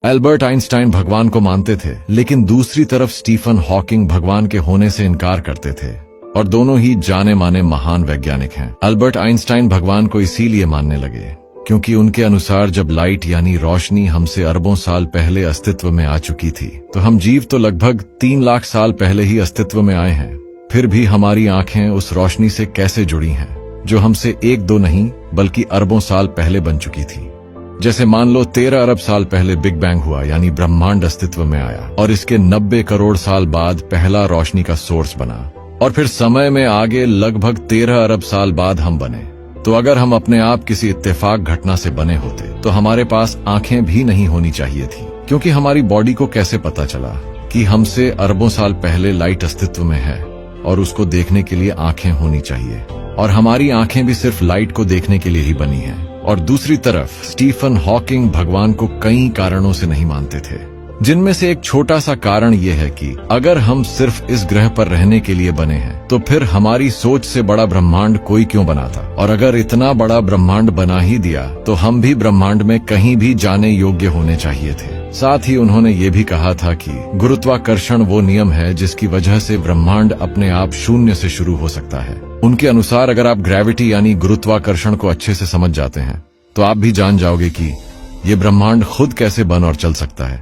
Albert Einstein भगवान को मानते थे, लेकिन दूसरी तरफ स्टीफन हॉकिंग भगवान के होने से इनकार करते थे, और दोनों ही जाने माने महान वैज्ञानिक हैं। एल्बर्ट आइंस्टाइन भगवान को इसीलिए मानने लगे क्योंकि उनके अनुसार जब लाइट यानी रोशनी हमसे अरबों साल पहले अस्तित्व में आ चुकी थी, तो हम जीव तो लगभग 3 लाख साल पहले ही अस्तित्व में आए हैं। फिर भी हमारी आंखें उस रोशनी से कैसे जुड़ी हैं जो हमसे 1-2 नहीं बल्कि अरबों साल पहले बन चुकी थी। जैसे मान लो 13 अरब साल पहले बिग बैंग हुआ, यानी ब्रह्मांड अस्तित्व में आया, और इसके 90 करोड़ साल बाद पहला रोशनी का सोर्स बना, और फिर समय में आगे लगभग 13 अरब साल बाद हम बने। तो अगर हम अपने आप किसी इत्तेफाक घटना से बने होते तो हमारे पास आंखें भी नहीं होनी चाहिए थी, क्योंकि हमारी बॉडी को कैसे पता चला कि हमसे अरबों साल पहले लाइट अस्तित्व में है, और उसको देखने के लिए आंखें होनी चाहिए, और हमारी आंखें भी सिर्फ लाइट को देखने के लिए ही बनी हैं। और दूसरी तरफ स्टीफन हॉकिंग भगवान को कई कारणों से नहीं मानते थे, जिनमें से एक छोटा सा कारण ये है कि अगर हम सिर्फ इस ग्रह पर रहने के लिए बने हैं तो फिर हमारी सोच से बड़ा ब्रह्मांड कोई क्यों बनाता, और अगर इतना बड़ा ब्रह्मांड बना ही दिया तो हम भी ब्रह्मांड में कहीं भी जाने योग्य होने चाहिए थे। साथ ही उन्होंने ये भी कहा था कि गुरुत्वाकर्षण वो नियम है जिसकी वजह से ब्रह्मांड अपने आप शून्य से शुरू हो सकता है। उनके अनुसार अगर आप ग्रेविटी यानी गुरुत्वाकर्षण को अच्छे से समझ जाते हैं तो आप भी जान जाओगे कि ये ब्रह्मांड खुद कैसे बन और चल सकता है।